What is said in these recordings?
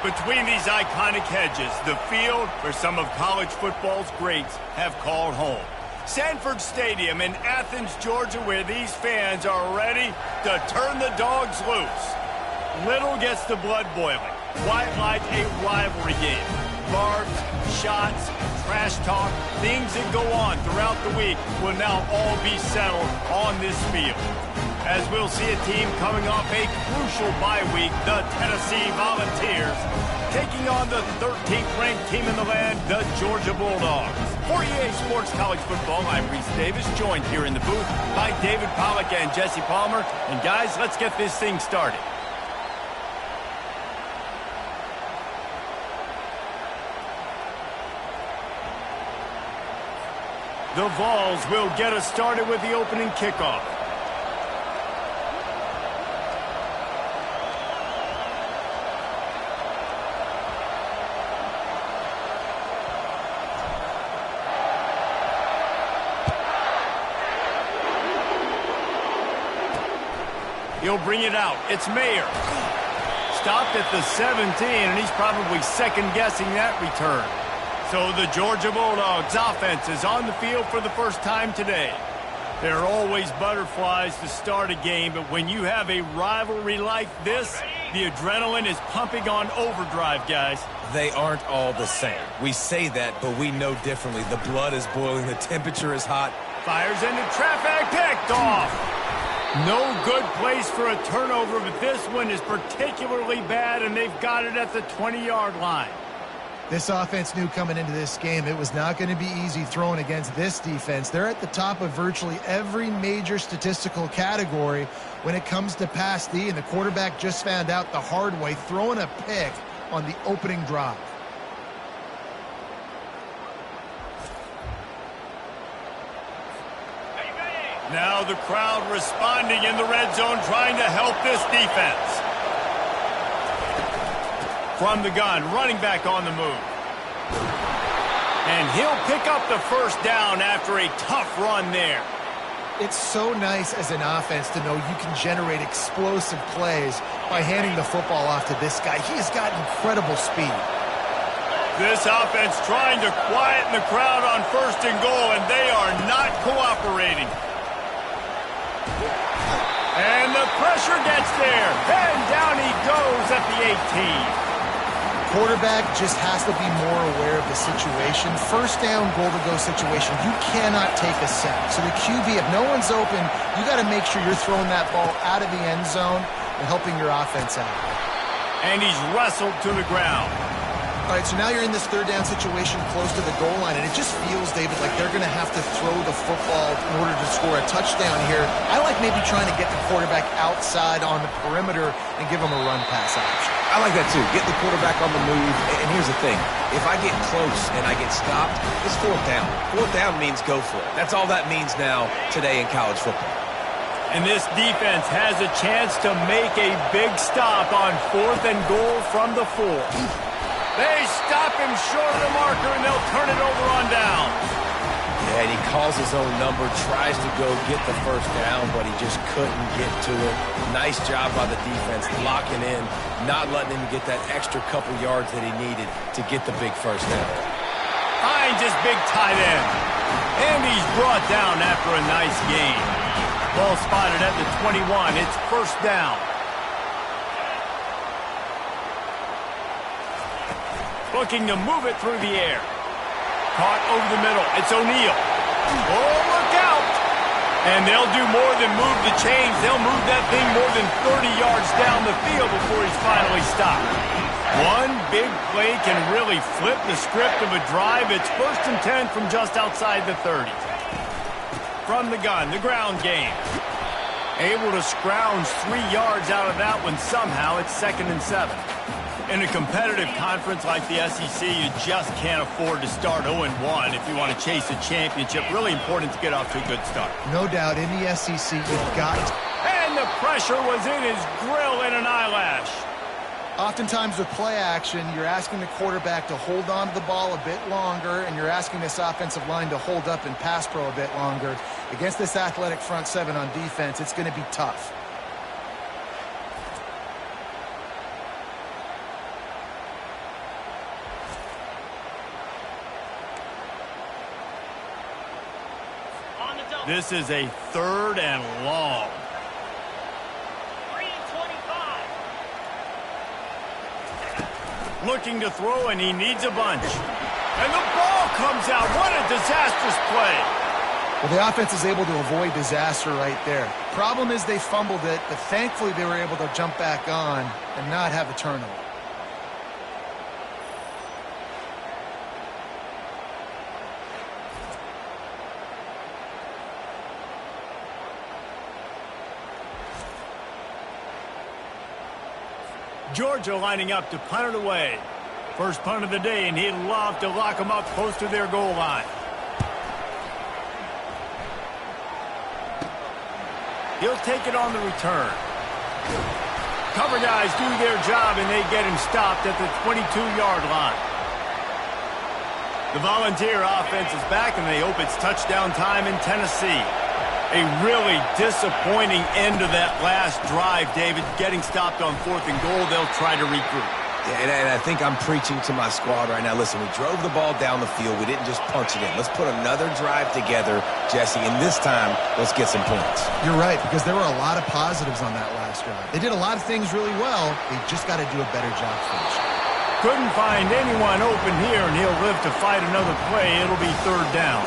Between these iconic hedges, the field where some of college football's greats have called home. Sanford Stadium in Athens, Georgia, where these fans are ready to turn the dogs loose. Little gets the blood boiling. Quite like a rivalry game. Barbs, shots, trash talk, things that go on throughout the week will now all be settled on this field. As we'll see a team coming off a crucial bye week, the Tennessee Volunteers, taking on the 13th ranked team in the land, the Georgia Bulldogs. For EA Sports College Football, I'm Reese Davis, joined here in the booth by David Pollack and Jesse Palmer. And guys, let's get this thing started. The Vols will get us started with the opening kickoff. He'll bring it out. It's Mayer. Stopped at the 17, and he's probably second-guessing that return. So the Georgia Bulldogs offense is on the field for the first time today. There are always butterflies to start a game, but when you have a rivalry like this, the adrenaline is pumping on overdrive, guys. They aren't all the same. We say that, but we know differently. The blood is boiling. The temperature is hot. Fires into traffic, picked off. No good place for a turnover, but this one is particularly bad, and they've got it at the 20-yard line. This offense knew coming into this game it was not going to be easy throwing against this defense. They're at the top of virtually every major statistical category when it comes to pass D, and the quarterback just found out the hard way, throwing a pick on the opening drive. Now the crowd responding in the red zone, trying to help this defense. From the gun, running back on the move. And he'll pick up the first down after a tough run there. It's so nice as an offense to know you can generate explosive plays by handing the football off to this guy. He has got incredible speed. This offense trying to quieten the crowd on first and goal, and they are not cooperating. And the pressure gets there, and down he goes at the 18. Quarterback just has to be more aware of the situation. First down, goal-to-go situation. You cannot take a sack. So the QB, if no one's open, you got to make sure you're throwing that ball out of the end zone and helping your offense out. And he's wrestled to the ground. All right, so now you're in this third down situation close to the goal line, and it just feels, David, like they're going to have to throw the football in order to score a touchdown here. I like maybe trying to get the quarterback outside on the perimeter and give him a run-pass option. I like that, too. Get the quarterback on the move. And here's the thing. If I get close and I get stopped, it's fourth down. Fourth down means go for it. That's all that means now today in college football. And this defense has a chance to make a big stop on fourth and goal from the 4. They stop him short of the marker, and they'll turn it over on down. Yeah, and he calls his own number, tries to go get the first down, but he just couldn't get to it. Nice job by the defense, locking in, not letting him get that extra couple yards that he needed to get the big first down. Finds his big tight end. And he's brought down after a nice gain. Ball spotted at the 21. It's first down. Looking to move it through the air. Caught over the middle. It's O'Neal. Oh, look out! And they'll do more than move the chains. They'll move that thing more than 30 yards down the field before he's finally stopped. One big play can really flip the script of a drive. It's first and 10 from just outside the 30. From the gun, the ground game. Able to scrounge 3 yards out of that one somehow. It's second and 7. In a competitive conference like the SEC, you just can't afford to start 0-1 if you want to chase a championship. Really important to get off to a good start. No doubt, in the SEC, you've got to. And the pressure was in his grill in an eyelash. Oftentimes with play action, you're asking the quarterback to hold on to the ball a bit longer, and you're asking this offensive line to hold up in pass pro a bit longer. Against this athletic front seven on defense, it's going to be tough. This is a 3rd and long. 3:25. Looking to throw, and he needs a bunch. And the ball comes out. What a disastrous play. Well, the offense is able to avoid disaster right there. Problem is they fumbled it, but thankfully they were able to jump back on and not have a turnover. Georgia lining up to punt it away. First punt of the day, and he'd love to lock them up close to their goal line. He'll take it on the return. Cover guys do their job, and they get him stopped at the 22-yard line. The Volunteer offense is back, and they hope it's touchdown time in Tennessee. A really disappointing end to that last drive, David. Getting stopped on 4th and goal, they'll try to regroup. Yeah, and I think I'm preaching to my squad right now. Listen, we drove the ball down the field. We didn't just punch it in. Let's put another drive together, Jesse, and this time, let's get some points. You're right, because there were a lot of positives on that last drive. They did a lot of things really well. They just got to do a better job finishing. Couldn't find anyone open here, and he'll live to fight another play. It'll be 3rd down.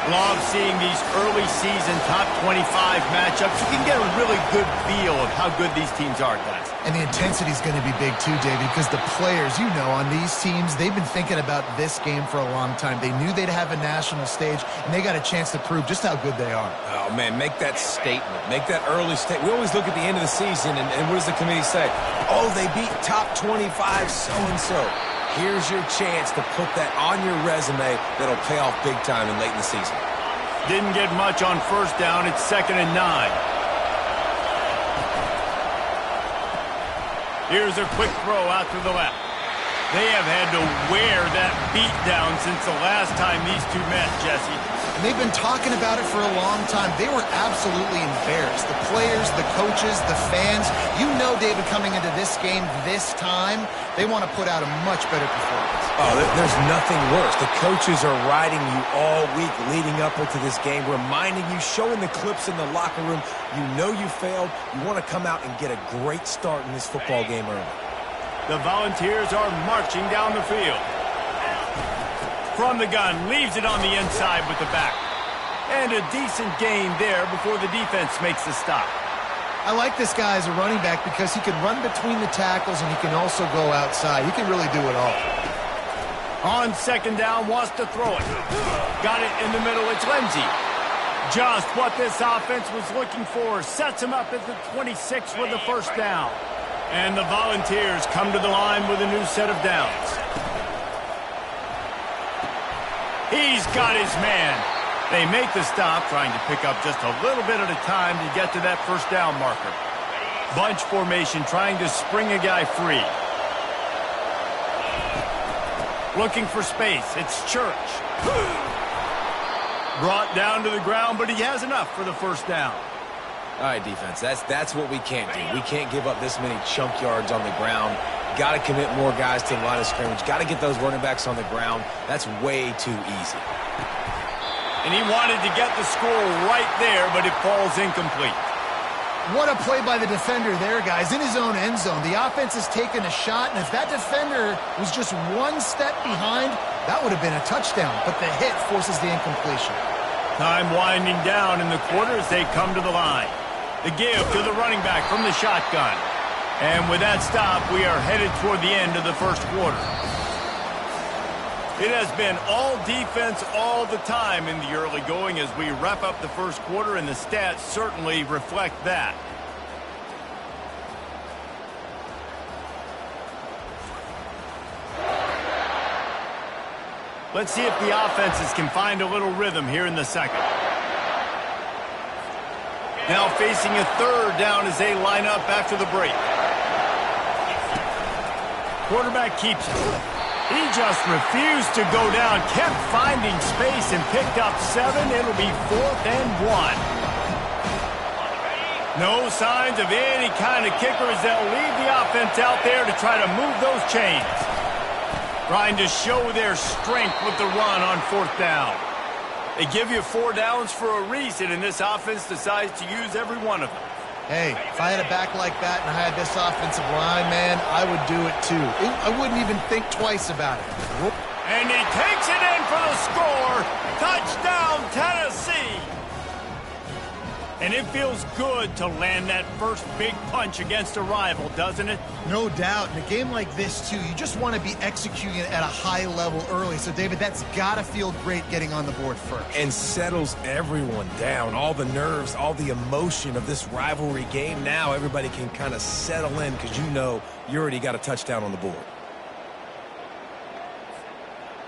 Love seeing these early season top 25 matchups. You can get a really good feel of how good these teams are, guys. And the intensity is going to be big too, David, because the players, you know, on these teams, they've been thinking about this game for a long time. They knew they'd have a national stage, and they got a chance to prove just how good they are. Oh, man, make that statement. Make that early statement. We always look at the end of the season, and what does the committee say? Oh, they beat top 25 so-and-so. Here's your chance to put that on your resume that'll pay off big time and late in the season. Didn't get much on 1st down. It's 2nd and 9. Here's a quick throw out to the left. They have had to wear that beat down since the last time these two met, Jesse. And they've been talking about it for a long time. They were absolutely embarrassed. The players, the coaches, the fans. You know, David, coming into this game this time, they want to put out a much better performance. Oh, there's nothing worse. The coaches are riding you all week leading up into this game, reminding you, showing the clips in the locker room. You know you failed. You want to come out and get a great start in this football game early. The Volunteers are marching down the field. From the gun, leaves it on the inside with the back. And a decent gain there before the defense makes the stop. I like this guy as a running back because he can run between the tackles and he can also go outside. He can really do it all. On 2nd down, wants to throw it. Got it in the middle, it's Lindsey. Just what this offense was looking for. Sets him up at the 26 for the 1st down. And the Volunteers come to the line with a new set of downs. He's got his man. They make the stop, trying to pick up just a little bit at a time to get to that 1st down marker. Bunch formation, trying to spring a guy free. Looking for space. It's Church. Brought down to the ground, but he has enough for the 1st down. All right, defense, that's what we can't do. We can't give up this many chunk yards on the ground. Got to commit more guys to the line of scrimmage. Got to get those running backs on the ground. That's way too easy. And he wanted to get the score right there, but it falls incomplete. What a play by the defender there, guys, in his own end zone. The offense has taken a shot, and if that defender was just one step behind, that would have been a touchdown. But the hit forces the incompletion. Time winding down in the quarter as they come to the line. The give to the running back from the shotgun. And with that stop, we are headed toward the end of the 1st quarter. It has been all defense all the time in the early going as we wrap up the 1st quarter, and the stats certainly reflect that. Let's see if the offenses can find a little rhythm here in the 2nd. Now facing a 3rd down as they line up after the break. Quarterback keeps it. He just refused to go down, kept finding space and picked up 7. It'll be 4th and 1. No signs of any kind of kickers. They'll leave the offense out there to try to move those chains. Trying to show their strength with the run on 4th down. They give you 4 downs for a reason, and this offense decides to use every one of them. Hey, if I had a back like that and I had this offensive line, man, I would do it too. I wouldn't even think twice about it. And he takes it in for the score. Touchdown, Tennessee. And it feels good to land that first big punch against a rival, doesn't it? No doubt. In a game like this, too, you just want to be executing it at a high level early. So, David, that's got to feel great getting on the board first. And settles everyone down. All the nerves, all the emotion of this rivalry game. Now everybody can kind of settle in because you know you already got a touchdown on the board.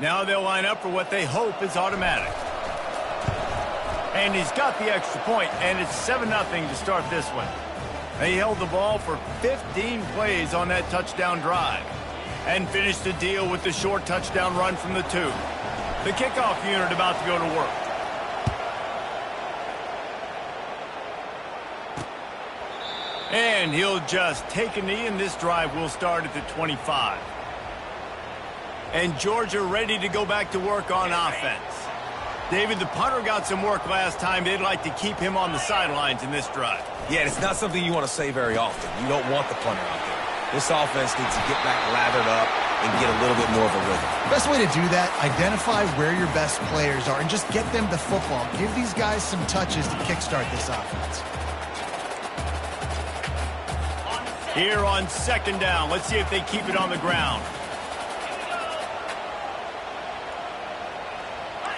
Now they'll line up for what they hope is automatic. And he's got the extra point, and it's 7-0 to start this one. They held the ball for 15 plays on that touchdown drive and finished the deal with the short touchdown run from the 2. The kickoff unit about to go to work. And he'll just take a knee, and this drive will start at the 25. And Georgia ready to go back to work on offense. David, the punter got some work last time. They'd like to keep him on the sidelines in this drive. Yeah, it's not something you want to say very often. You don't want the punter out there. This offense needs to get back lathered up and get a little bit more of a rhythm. Best way to do that, identify where your best players are and just get them the football. Give these guys some touches to kickstart this offense. Here on 2nd down, let's see if they keep it on the ground.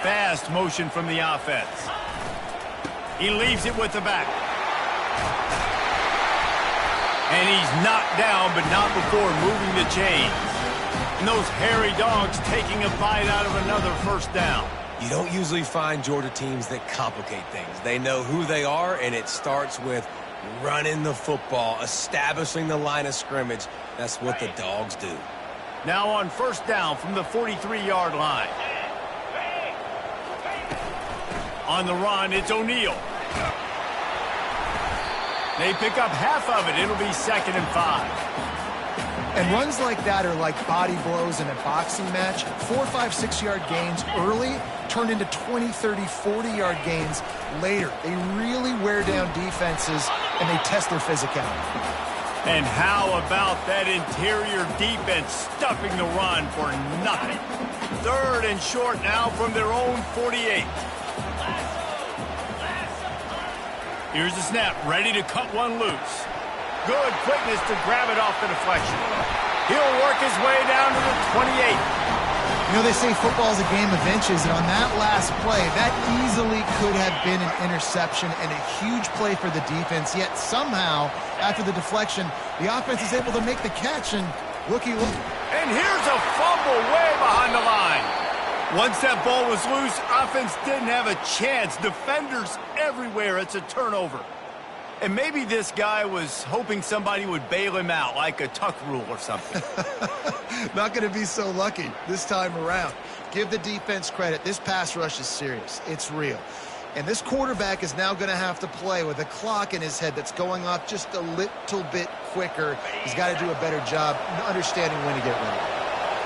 Fast motion from the offense. He leaves it with the back. And he's knocked down, but not before moving the chains. And those hairy dogs taking a bite out of another 1st down. You don't usually find Georgia teams that complicate things. They know who they are, and it starts with running the football, establishing the line of scrimmage. That's what the dogs do. Now on 1st down from the 43-yard line. On the run, it's O'Neal. They pick up half of it. It'll be 2nd and 5. And runs like that are like body blows in a boxing match. 4, 5, 6-yard gains early turn into 20, 30, 40-yard gains later. They really wear down defenses, and they test their physicality. And how about that interior defense stuffing the run for nothing? 3rd and short now from their own 48. Here's the snap, ready to cut one loose. Good quickness to grab it off the deflection. He'll work his way down to the 28. You know, they say football is a game of inches, and on that last play, that easily could have been an interception and a huge play for the defense, yet somehow, after the deflection, the offense is able to make the catch, and looky. And here's a fumble way behind the line. Once that ball was loose, offense didn't have a chance. Defenders everywhere. It's a turnover. And maybe this guy was hoping somebody would bail him out, like a tuck rule or something. Not going to be so lucky this time around. Give the defense credit. This pass rush is serious. It's real. And this quarterback is now going to have to play with a clock in his head that's going off just a little bit quicker. He's got to do a better job understanding when to get ready.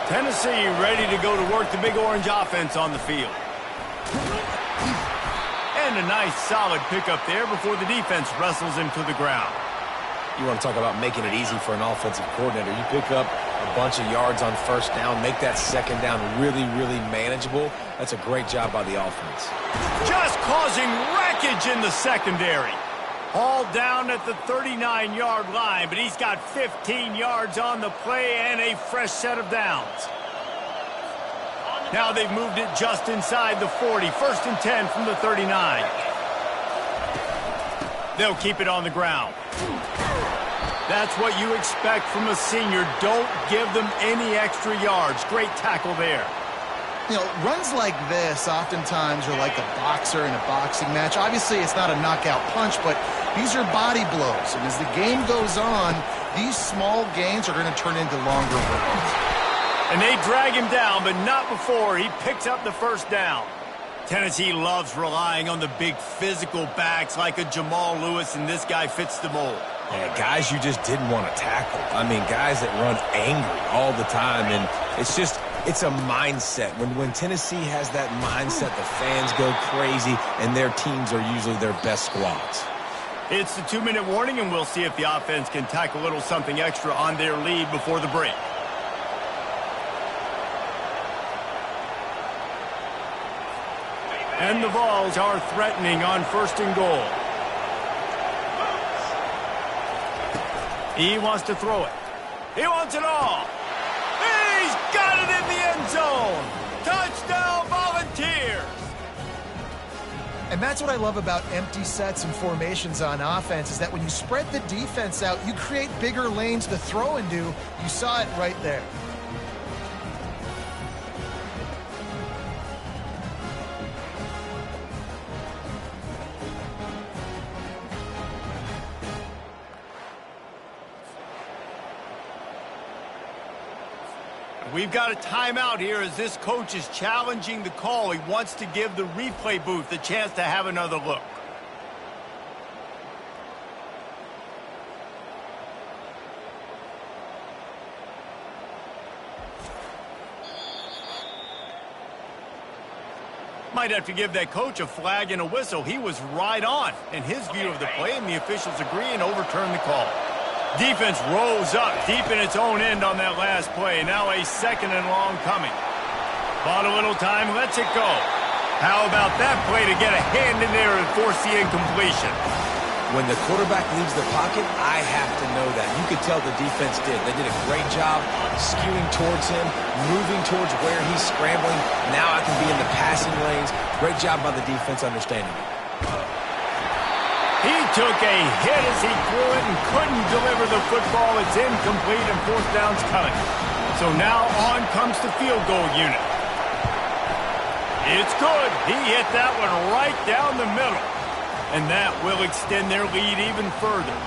Tennessee ready to go to work the Big Orange offense on the field. And a nice solid pickup there before the defense wrestles him to the ground. You want to talk about making it easy for an offensive coordinator. You pick up a bunch of yards on 1st down, make that 2nd down really, really manageable. That's a great job by the offense. Just causing wreckage in the secondary. All down at the 39-yard line, but he's got 15 yards on the play and a fresh set of downs. Now they've moved it just inside the 40. 1st and 10 from the 39. They'll keep it on the ground. That's what you expect from a senior. Don't give them any extra yards. Great tackle there. You know, runs like this oftentimes are like a boxer in a boxing match. Obviously, it's not a knockout punch, but these are body blows. And as the game goes on, these small gains are going to turn into longer runs. And they drag him down, but not before he picks up the 1st down. Tennessee loves relying on the big physical backs like a Jamal Lewis, and this guy fits the mold. Yeah, guys you just didn't want to tackle. I mean, guys that run angry all the time, and it's just It's a mindset. When Tennessee has that mindset, the fans go crazy, and their teams are usually their best squads. It's the 2-minute warning, and we'll see if the offense can tack a little something extra on their lead before the break. And the Vols are threatening on 1st and goal. He wants to throw it. He wants it all. He's got it in the end zone. Touchdown, Volunteers. And that's what I love about empty sets and formations on offense, is that when you spread the defense out, you create bigger lanes to throw into. You saw it right there. We've got a timeout here as this coach is challenging the call. He wants to give the replay booth a chance to have another look. Might have to give that coach a flag and a whistle. He was right on in his view of the play, and the officials agree and overturn the call. Defense rolls up deep in its own end on that last play. Now a 2nd and long coming. Bought a little time, lets it go. How about that play to get a hand in there and force the incompletion? When the quarterback leaves the pocket, I have to know that. You could tell the defense did. They did a great job skewing towards him, moving towards where he's scrambling. Now I can be in the passing lanes. Great job by the defense understanding it. He took a hit as he threw it and couldn't deliver the football. It's incomplete and 4th down's coming. So now on comes the field goal unit. It's good. He hit that one right down the middle. And that will extend their lead even further.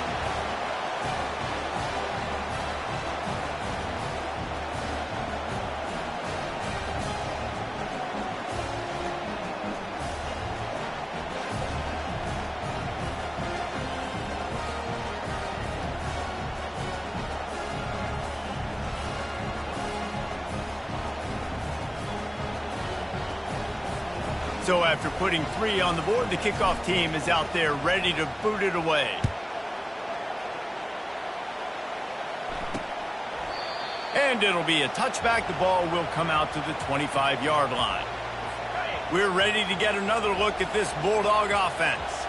So after putting 3 on the board, the kickoff team is out there ready to boot it away. And it'll be a touchback. The ball will come out to the 25-yard line. We're ready to get another look at this Bulldog offense.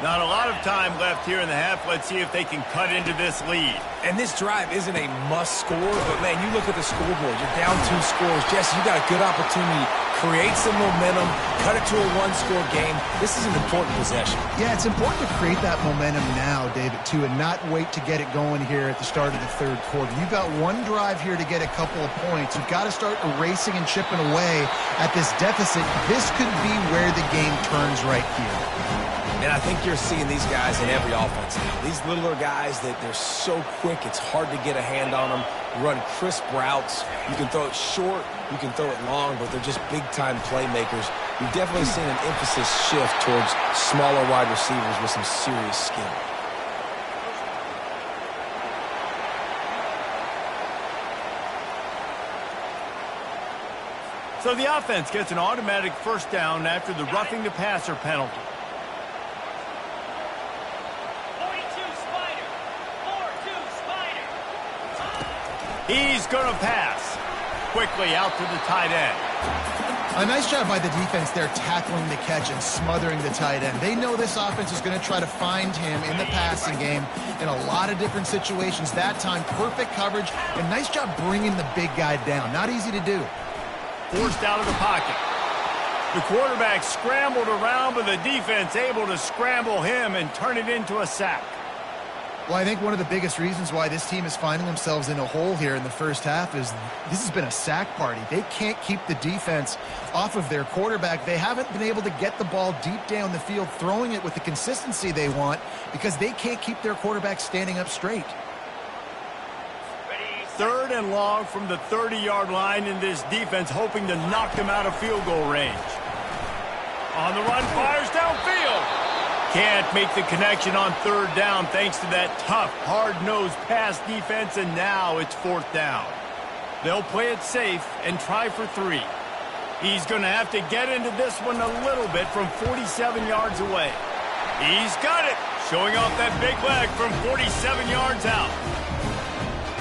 Not a lot of time left here in the half. Let's see if they can cut into this lead. And this drive isn't a must score, but, man, you look at the scoreboard. You're down 2 scores. Jesse, you got a good opportunity. Create some momentum. Cut it to a 1-score game. This is an important possession. Yeah, it's important to create that momentum now, David, too, and not wait to get it going here at the start of the 3rd quarter. You've got one drive here to get a couple of points. You've got to start erasing and chipping away at this deficit. This could be where the game turns right here. And I think you're seeing these guys in every offense now. These littler guys, that they're so quick, it's hard to get a hand on them. Run crisp routes. You can throw it short, you can throw it long, but they're just big-time playmakers. You've definitely seen an emphasis shift towards smaller wide receivers with some serious skill. So the offense gets an automatic 1st down after the roughing the passer penalty. He's going to pass. Quickly out to the tight end. A nice job by the defense there tackling the catch and smothering the tight end. They know this offense is going to try to find him in the passing game in a lot of different situations. That time, perfect coverage, and nice job bringing the big guy down. Not easy to do. Forced out of the pocket. The quarterback scrambled around, but the defense able to scramble him and turn it into a sack. Well, I think one of the biggest reasons why this team is finding themselves in a hole here in the 1st half is this has been a sack party. They can't keep the defense off of their quarterback. They haven't been able to get the ball deep down the field, throwing it with the consistency they want, because they can't keep their quarterback standing up straight. 3rd and long from the 30-yard line, in this defense hoping to knock them out of field goal range. On the run, fires downfield. Can't make the connection on 3rd down thanks to that tough, hard-nosed pass defense, and now it's 4th down. They'll play it safe and try for 3. He's going to have to get into this one a little bit from 47 yards away. He's got it, showing off that big leg from 47 yards out.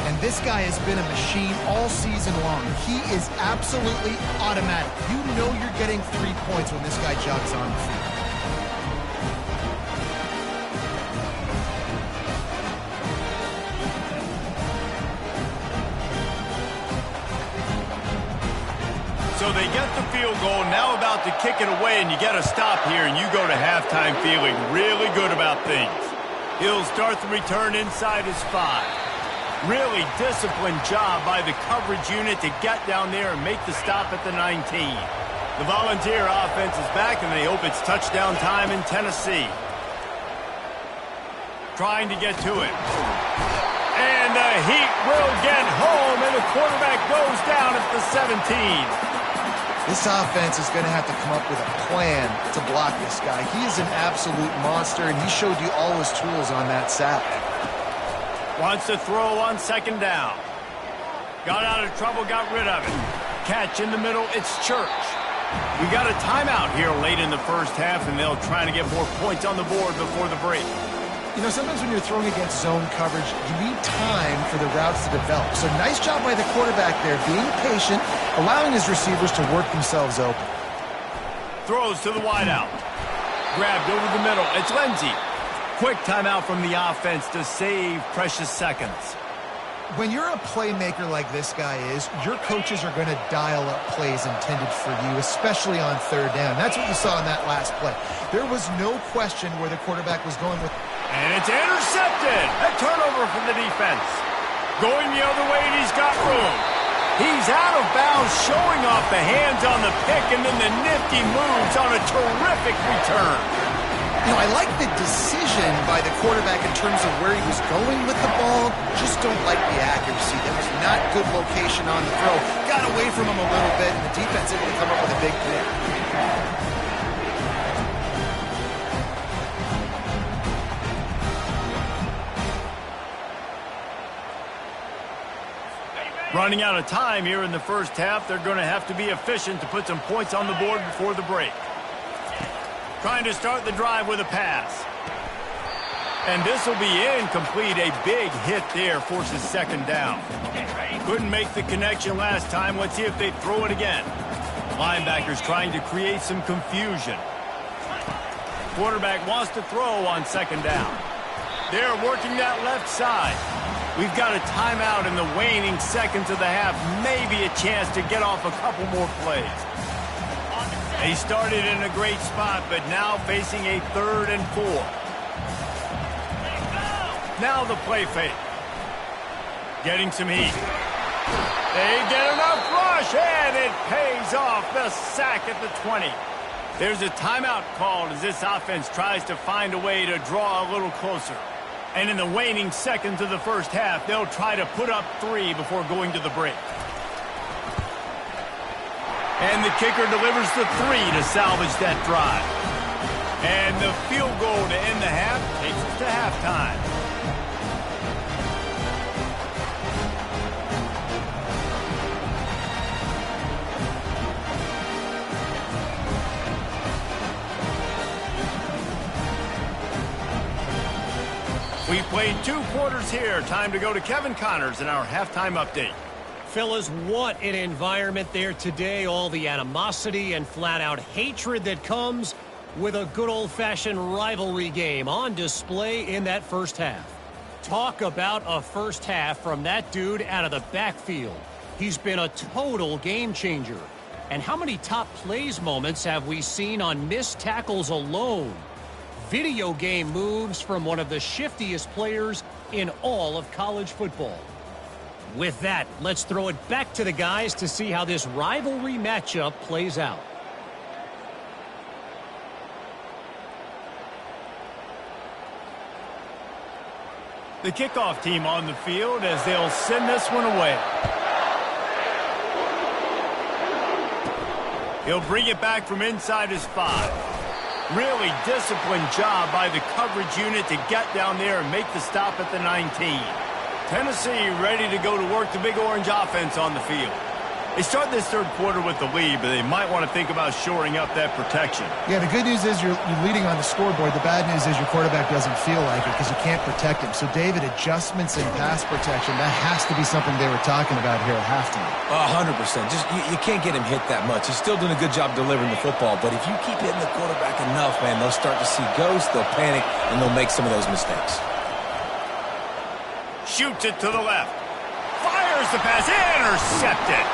And this guy has been a machine all season long. He is absolutely automatic. You know you're getting 3 points when this guy jogs on the field. So they get the field goal, now about to kick it away, and you get a stop here, and you go to halftime feeling really good about things. He'll start the return inside his 5. Really disciplined job by the coverage unit to get down there and make the stop at the 19. The Volunteer offense is back, and they hope it's touchdown time in Tennessee. Trying to get to it. And the Heat will get home, and the quarterback goes down at the 17. This offense is going to have to come up with a plan to block this guy. He is an absolute monster, and he showed you all his tools on that sack. Wants to throw on 2nd down. Got out of trouble, got rid of it. Catch in the middle, it's Church. We got a timeout here late in the first half, and they'll try to get more points on the board before the break. You know, sometimes when you're throwing against zone coverage, you need time for the routes to develop. So nice job by the quarterback there, being patient, allowing his receivers to work themselves open. Throws to the wideout. Grabbed over the middle. It's Lindsey. Quick timeout from the offense to save precious seconds. When you're a playmaker like this guy is, your coaches are going to dial up plays intended for you, especially on 3rd down. That's what you saw in that last play. There was no question where the quarterback was going with. And it's intercepted. A turnover from the defense. Going the other way, and he's got room. He's out of bounds, showing off the hands on the pick, and then the nifty moves on a terrific return. You know, I like the decision by the quarterback in terms of where he was going with the ball. Just don't like the accuracy. That was not good location on the throw. Got away from him a little bit, and the defense able to come up with a big pick. Running out of time here in the first half. They're going to have to be efficient to put some points on the board before the break. Trying to start the drive with a pass. And this will be incomplete. A big hit there forces 2nd down. Couldn't make the connection last time. Let's see if they throw it again. Linebackers trying to create some confusion. Quarterback wants to throw on 2nd down. They're working that left side. We've got a timeout in the waning seconds of the half. Maybe a chance to get off a couple more plays. They started in a great spot, but now facing a 3rd and 4. Now the play fake. Getting some heat. They get enough rush, and it pays off. The sack at the 20. There's a timeout called as this offense tries to find a way to draw a little closer. And in the waning seconds of the first half, they'll try to put up 3 before going to the break. And the kicker delivers the 3 to salvage that drive. And the field goal to end the half takes us to halftime. We played 2 quarters here. Time to go to Kevin Connors in our halftime update. Fellas, what an environment there today. All the animosity and flat-out hatred that comes with a good old-fashioned rivalry game on display in that first half. Talk about a first half from that dude out of the backfield. He's been a total game changer. And how many top plays moments have we seen on missed tackles alone? Video game moves from one of the shiftiest players in all of college football. With that, let's throw it back to the guys to see how this rivalry matchup plays out. The kickoff team on the field as they'll send this one away. He'll bring it back from inside his 5. Really disciplined job by the coverage unit to get down there and make the stop at the 19. Tennessee ready to go to work the Big Orange offense on the field. They start this third quarter with the lead, but they might want to think about shoring up that protection. Yeah, the good news is you're leading on the scoreboard. The bad news is your quarterback doesn't feel like it because you can't protect him. So, David, adjustments in pass protection, that has to be something they were talking about here at halftime. 100%. Just you can't get him hit that much. He's still doing a good job delivering the football, but if you keep hitting the quarterback enough, man, they'll start to see ghosts, they'll panic, and they'll make some of those mistakes. Shoots it to the left. Fires the pass. Intercepted.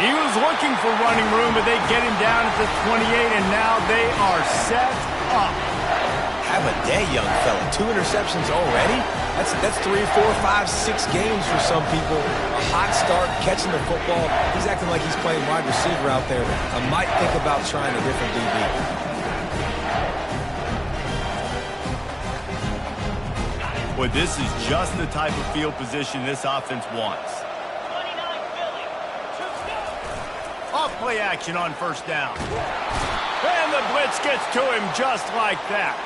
He was looking for running room, but they get him down at the 28, and now they are set up. Have a day, young fella. 2 interceptions already? That's 3, 4, 5, 6 games for some people. A hot start, catching the football. He's acting like he's playing wide receiver out there. I might think about trying a different DB. Well, this is just the type of field position this offense wants. Off-play action on first down. And the blitz gets to him just like that.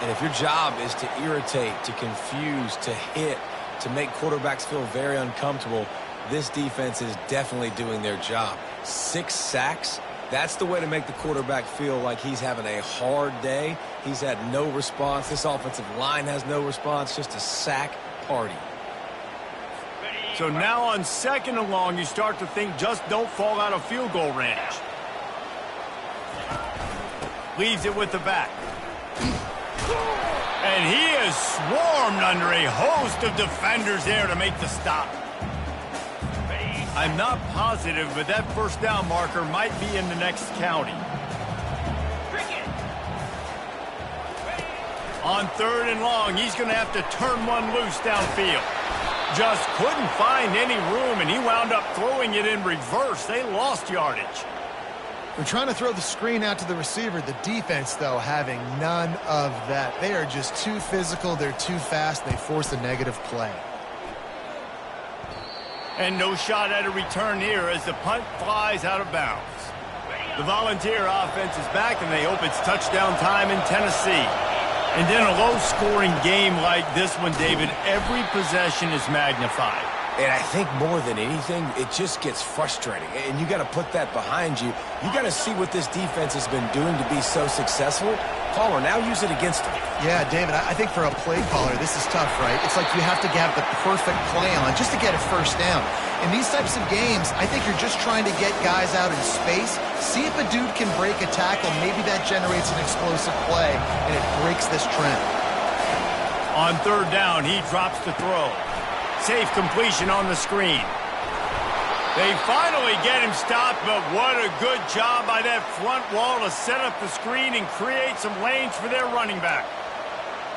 And if your job is to irritate, to confuse, to hit, to make quarterbacks feel very uncomfortable, this defense is definitely doing their job. 6 sacks, that's the way to make the quarterback feel like he's having a hard day. He's had no response. This offensive line has no response, just a sack party. So now on 2nd and long, you start to think just don't fall out of field goal range. Leaves it with the back. And he is swarmed under a host of defenders there to make the stop. I'm not positive, but that first down marker might be in the next county. On 3rd and long, he's going to have to turn one loose downfield. Just couldn't find any room, and he wound up throwing it in reverse. They lost yardage. They're trying to throw the screen out to the receiver. The defense, though, having none of that. They are just too physical. They're too fast. They force a negative play. And no shot at a return here as the punt flies out of bounds. The Volunteer offense is back, and they hope it's touchdown time in Tennessee. And in a low-scoring game like this one, David, every possession is magnified. And I think more than anything, it just gets frustrating. And you got to put that behind you. You got to see what this defense has been doing to be so successful. Caller, now use it against them. Yeah, David, I think for a play caller, this is tough, right? It's like you have to have the perfect play on just to get a first down. In these types of games, I think you're just trying to get guys out in space, see if a dude can break a tackle. Maybe that generates an explosive play, and it breaks this trend. On 3rd down, he drops to throw. Safe completion on the screen. They finally get him stopped, but what a good job by that front wall to set up the screen and create some lanes for their running back.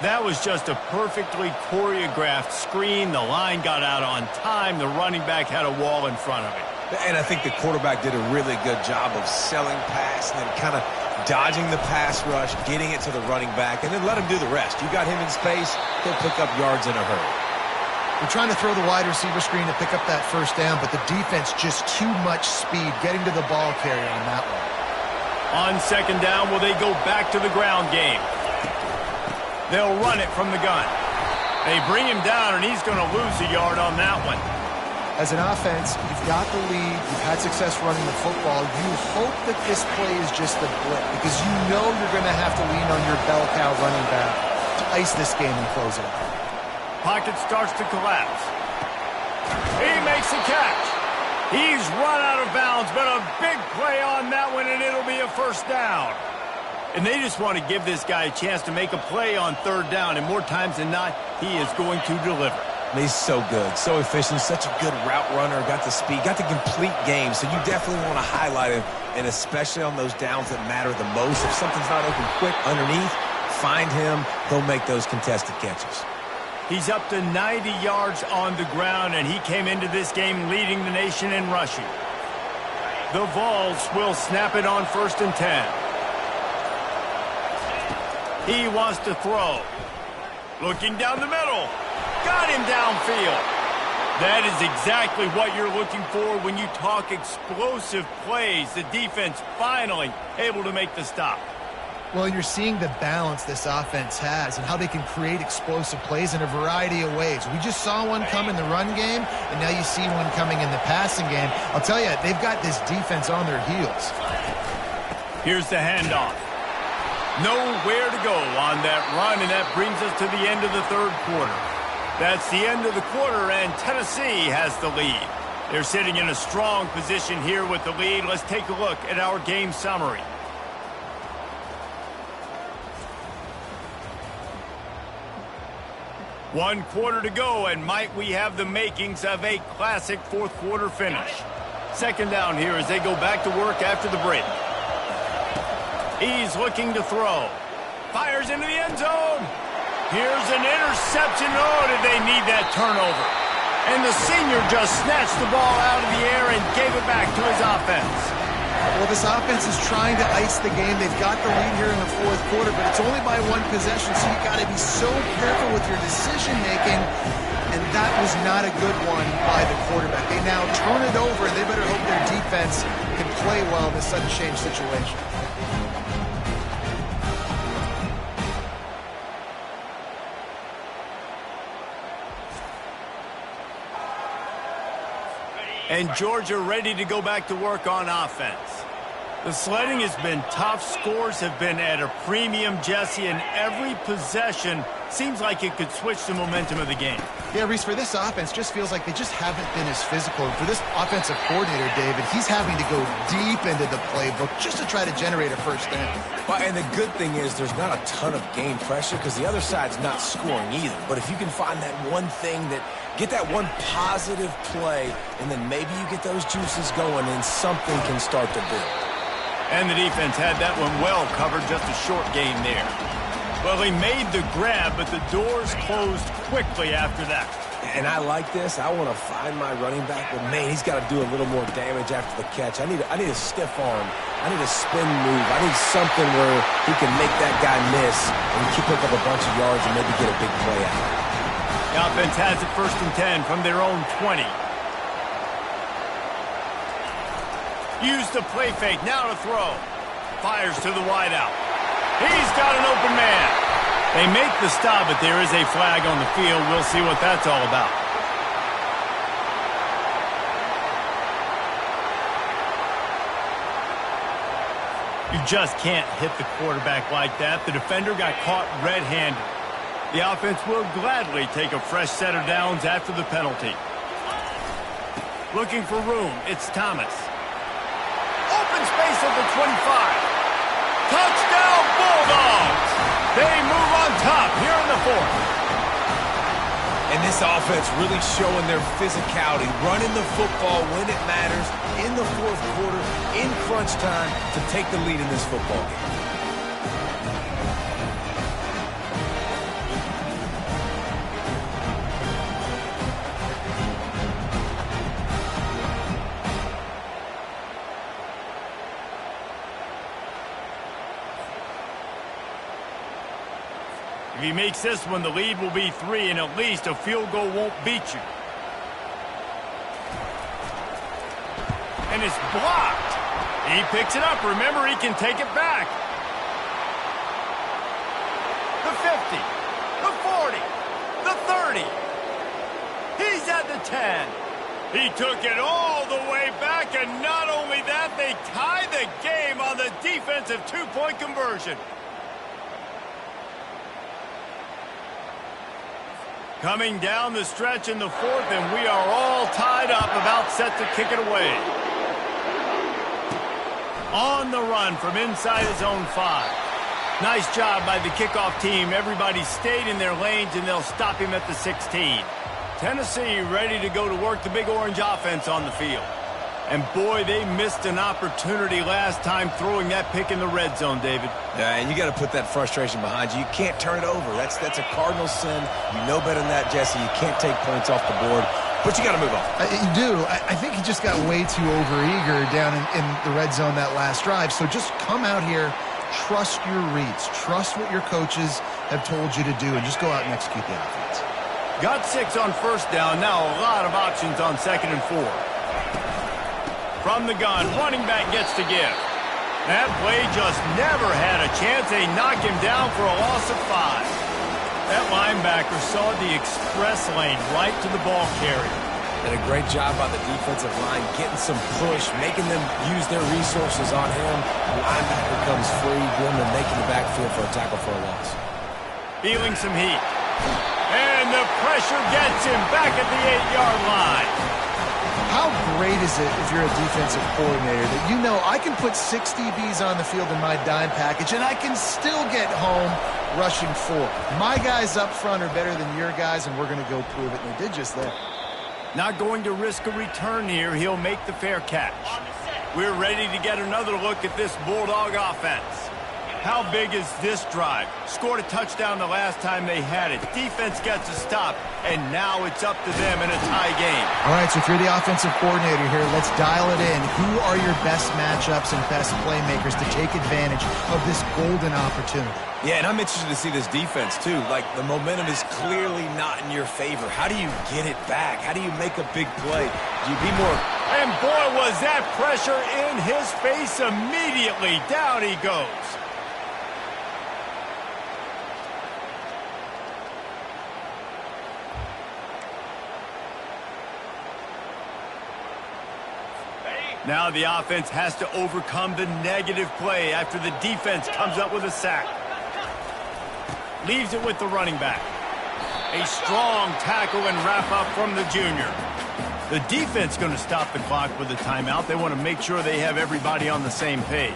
That was just a perfectly choreographed screen. The line got out on time. The running back had a wall in front of it. And I think the quarterback did a really good job of selling pass and then kind of dodging the pass rush, getting it to the running back, and then let him do the rest. You got him in space, he'll pick up yards in a hurry. They're trying to throw the wide receiver screen to pick up that first down, but the defense just too much speed getting to the ball carrier on that one. On 2nd down, will they go back to the ground game? They'll run it from the gun. They bring him down, and he's going to lose a yard on that one. As an offense, you've got the lead, you've had success running the football. You hope that this play is just a blip because you know you're going to have to lean on your bell cow running back to ice this game and close it out. Pocket starts to collapse. He makes a catch. He's run out of bounds, but a big play on that one, and it'll be a first down. And they just want to give this guy a chance to make a play on 3rd down, and more times than not, he is going to deliver. He's so good, so efficient, such a good route runner, got the speed, got the complete game, so you definitely want to highlight him, and especially on those downs that matter the most. If something's not open quick underneath, find him, he'll make those contested catches. He's up to 90 yards on the ground, and he came into this game leading the nation in rushing. The Vols will snap it on 1st and 10. He wants to throw. Looking down the middle. Got him downfield. That is exactly what you're looking for when you talk explosive plays. The defense finally able to make the stop. Well, you're seeing the balance this offense has and how they can create explosive plays in a variety of ways. We just saw one come in the run game, and now you see one coming in the passing game. I'll tell you, they've got this defense on their heels. Here's the handoff. Nowhere to go on that run, and that brings us to the end of the third quarter. That's the end of the quarter, and Tennessee has the lead. They're sitting in a strong position here with the lead. Let's take a look at our game summary. One quarter to go, and might we have the makings of a classic fourth quarter finish. Second down here as they go back to work after the break. He's looking to throw. Fires into the end zone. Here's an interception. Oh, did they need that turnover? And the senior just snatched the ball out of the air and gave it back to his offense. Well, this offense is trying to ice the game. They've got the lead here in the fourth quarter, but it's only by one possession, so you've got to be so careful with your decision-making, and that was not a good one by the quarterback. They now turn it over, and they better hope their defense can play well in this sudden change situation. And Georgia ready to go back to work on offense. The sledding has been tough. Scores have been at a premium, Jesse, and every possession seems like it could switch the momentum of the game. Yeah, Reese, for this offense, just feels like they just haven't been as physical. And for this offensive coordinator, David, he's having to go deep into the playbook just to try to generate a first down. Well, and the good thing is there's not a ton of game pressure because the other side's not scoring either. But if you can find that one thing get that one positive play, and then maybe you get those juices going and something can start to build. And the defense had that one well covered, just a short gain there. Well, he made the grab, but the doors closed quickly after that. And I like this. I want to find my running back, but man, he's got to do a little more damage after the catch. I need a stiff arm. I need a spin move. I need something where he can make that guy miss and pick up a bunch of yards and maybe get a big play out. The offense has it 1st and 10 from their own 20. Use the play fake, now to throw. Fires to the wideout. He's got an open man. They make the stop, but there is a flag on the field. We'll see what that's all about. You just can't hit the quarterback like that. The defender got caught red-handed. The offense will gladly take a fresh set of downs after the penalty. Looking for room, it's Thomas. Open space at the 25. Touchdown Bulldogs! They move on top here in the fourth. And this offense really showing their physicality, running the football when it matters, in the fourth quarter, in crunch time, to take the lead in this football game. If he makes this one, the lead will be 3, and at least a field goal won't beat you. And it's blocked. He picks it up. Remember, he can take it back. The 50, the 40, the 30. He's at the 10. He took it all the way back, and not only that, they tie the game on the defensive two-point conversion. Coming down the stretch in the fourth, and we are all tied up, about set to kick it away. On the run from inside his own 5. Nice job by the kickoff team. Everybody stayed in their lanes, and they'll stop him at the 16. Tennessee ready to go to work, the Big Orange offense on the field. And boy, they missed an opportunity last time throwing that pick in the red zone, David. Yeah, and you got to put that frustration behind you. You can't turn it over. That's a cardinal sin. You know better than that, Jesse. You can't take points off the board, but you got to move on. You do. I think he just got way too overeager down in the red zone that last drive. So just come out here, trust your reads, trust what your coaches have told you to do, and just go out and execute the offense. Got 6 on first down. Now a lot of options on 2nd and 4. From the gun, running back gets to give. That play just never had a chance. They knock him down for a loss of 5. That linebacker saw the express lane right to the ball carrier. Did a great job by the defensive line, getting some push, making them use their resources on him. The linebacker comes free, going to making the backfield for a tackle for a loss. Feeling some heat. And the pressure gets him back at the 8-yard line. How great is it if you're a defensive coordinator that you know I can put 6 DBs on the field in my dime package and I can still get home rushing 4. My guys up front are better than your guys, and we're going to go prove it. And they did just that. Not going to risk a return here. He'll make the fair catch. We're ready to get another look at this Bulldog offense. How big is this drive? Scored a touchdown the last time they had it. Defense gets a stop, and now it's up to them in a tie game. All right, so if you're the offensive coordinator here, let's dial it in. Who are your best matchups and best playmakers to take advantage of this golden opportunity? Yeah, and I'm interested to see this defense, too. Like, the momentum is clearly not in your favor. How do you get it back? How do you make a big play? Do you be more... And boy, was that pressure in his face immediately. Down he goes. Now the offense has to overcome the negative play after the defense comes up with a sack. Leaves it with the running back. A strong tackle and wrap up from the junior. The defense going to stop the clock with a timeout. They want to make sure they have everybody on the same page.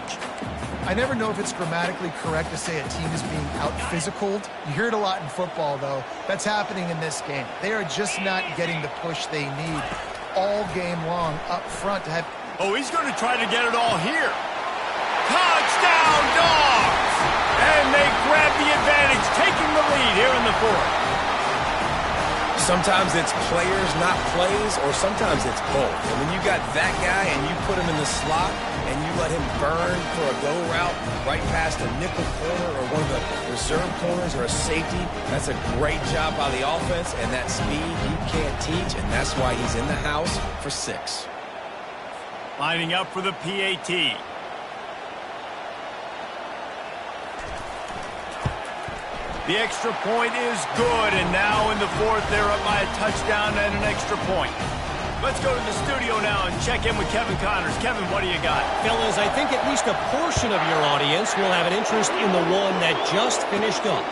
I never know if it's grammatically correct to say a team is being out-physicaled. You hear it a lot in football, though. That's happening in this game. They are just not getting the push they need all game long up front to have... Oh, he's going to try to get it all here. Touchdown, Dogs! And they grab the advantage, taking the lead here in the 4th. Sometimes it's players, not plays, or sometimes it's both. And when you got that guy and you put him in the slot and you let him burn for a go route right past a nickel corner or one of the reserve corners or a safety, that's a great job by the offense, and that speed you can't teach, and that's why he's in the house for 6. Lining up for the PAT. The extra point is good, and now in the 4th, they're up by a touchdown and an extra point. Let's go to the studio now and check in with Kevin Connors. Kevin, what do you got? Fellas, I think at least a portion of your audience will have an interest in the one that just finished up.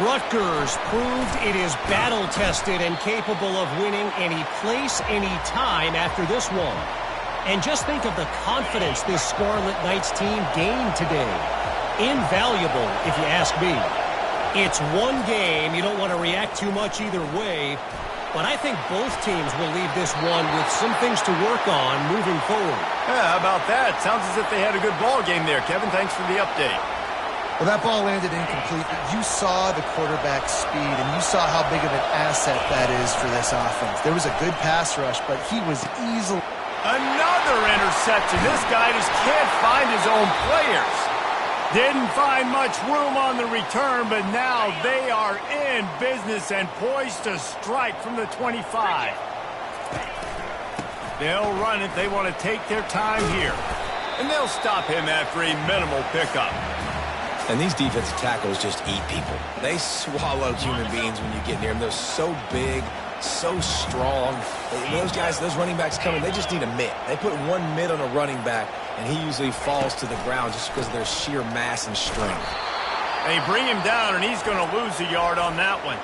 Rutgers proved it is battle-tested and capable of winning any place, any time after this one. And just think of the confidence this Scarlet Knights team gained today. Invaluable, if you ask me. It's one game. You don't want to react too much either way. But I think both teams will leave this one with some things to work on moving forward. Yeah, how about that? Sounds as if they had a good ball game there. Kevin, thanks for the update. Well, that ball landed incomplete, but you saw the quarterback's speed, and you saw how big of an asset that is for this offense. There was a good pass rush, but he was easily... Another interception. This guy just can't find his own players. Didn't find much room on the return, but now they are in business and poised to strike from the 25. They'll run it. They want to take their time here. And they'll stop him after a minimal pickup. And these defensive tackles just eat people. They swallow human beings when you get near them. They're so big, so strong. Those guys, those running backs coming, they just need a mitt. They put one mitt on a running back, and he usually falls to the ground just because of their sheer mass and strength. They bring him down, and he's going to lose a yard on that one.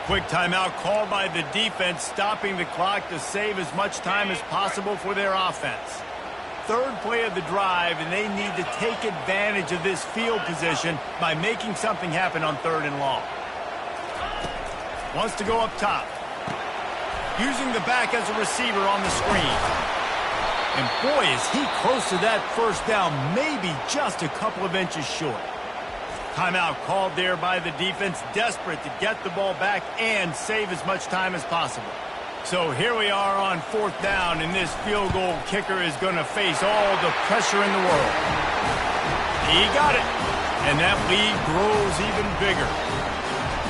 Quick timeout called by the defense, stopping the clock to save as much time as possible for their offense. 3rd play of the drive, and they need to take advantage of this field position by making something happen on 3rd and long. Wants to go up top. Using the back as a receiver on the screen. And boy, is he close to that first down, maybe just a couple of inches short. Timeout called there by the defense, desperate to get the ball back and save as much time as possible. So here we are on 4th down, and this field goal kicker is going to face all the pressure in the world. He got it, and that lead grows even bigger.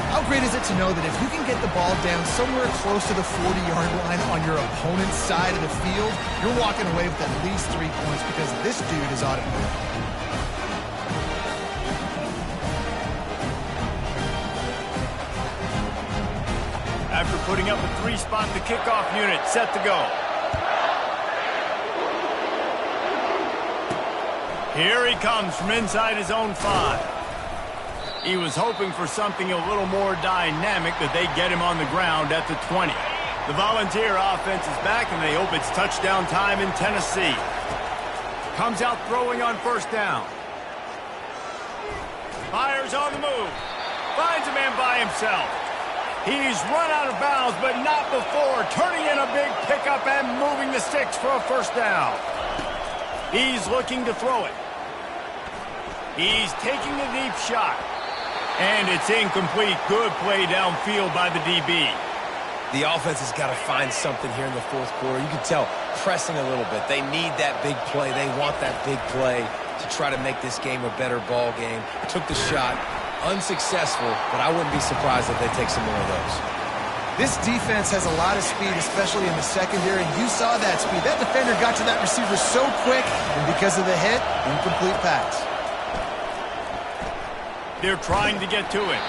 How great is it to know that if you can get the ball down somewhere close to the 40-yard line on your opponent's side of the field, you're walking away with at least 3 points because this dude is automatic. After putting up a 3-spot, the kickoff unit set to go. Here he comes from inside his own 5. He was hoping for something a little more dynamic, that they get him on the ground at the 20. The Volunteer offense is back, and they hope it's touchdown time in Tennessee. Comes out throwing on first down. Fires on the move. Finds a man by himself. He's run out of bounds, but not before turning in a big pickup and moving the sticks for a first down. He's looking to throw it. He's taking a deep shot. And it's incomplete. Good play downfield by the DB. The offense has got to find something here in the fourth quarter. You can tell pressing a little bit. They need that big play. They want that big play to try to make this game a better ball game. Took the shot. Unsuccessful, but I wouldn't be surprised if they take some more of those. This defense has a lot of speed, especially in the secondary, and you saw that speed. That defender got to that receiver so quick, and because of the hit, incomplete pass. They're trying to get to it.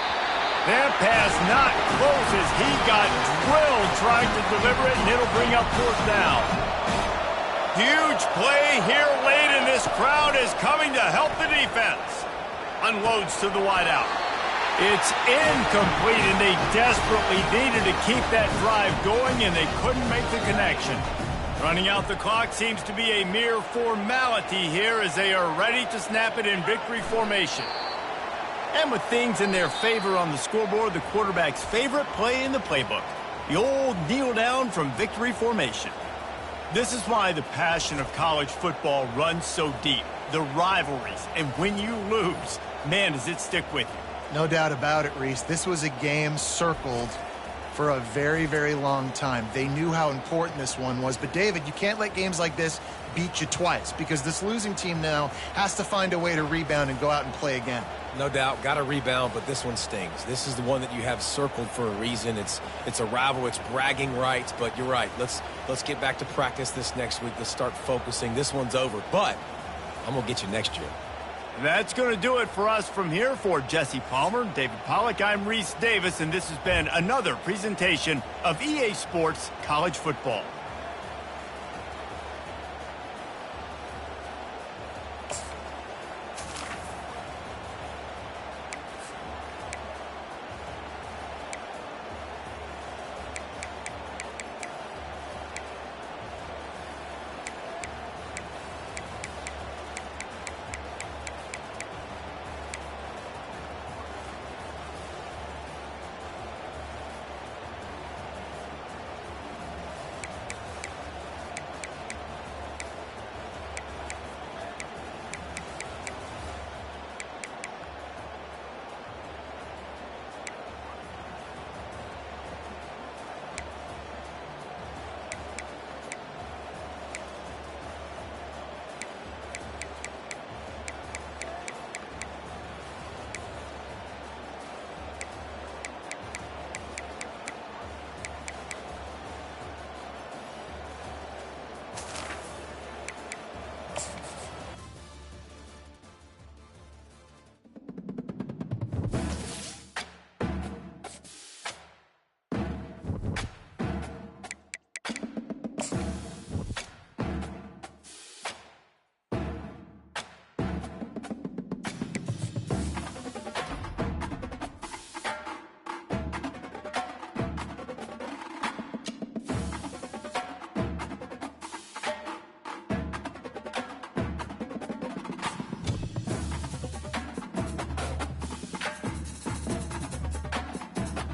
That pass not close as he got drilled trying to deliver it, and it'll bring up fourth down. Huge play here late, and this crowd is coming to help the defense. Unloads to the wideout. It's incomplete, and they desperately needed to keep that drive going, and they couldn't make the connection. Running out the clock seems to be a mere formality here as they are ready to snap it in victory formation. And with things in their favor on the scoreboard, the quarterback's favorite play in the playbook, the old kneel down from victory formation. This is why the passion of college football runs so deep. The rivalries, and when you lose, man, does it stick with you. No doubt about it, Reese. This was a game circled for a very, very long time. They knew how important this one was. But, David, you can't let games like this beat you twice because this losing team now has to find a way to rebound and go out and play again. No doubt, got to rebound, but this one stings. This is the one that you have circled for a reason. It's a rival, it's bragging rights, but you're right. Let's get back to practice this next week. Let's start focusing. This one's over, but I'm going to get you next year. That's going to do it for us from here. For Jesse Palmer, David Pollack, I'm Reese Davis, and this has been another presentation of EA Sports College Football.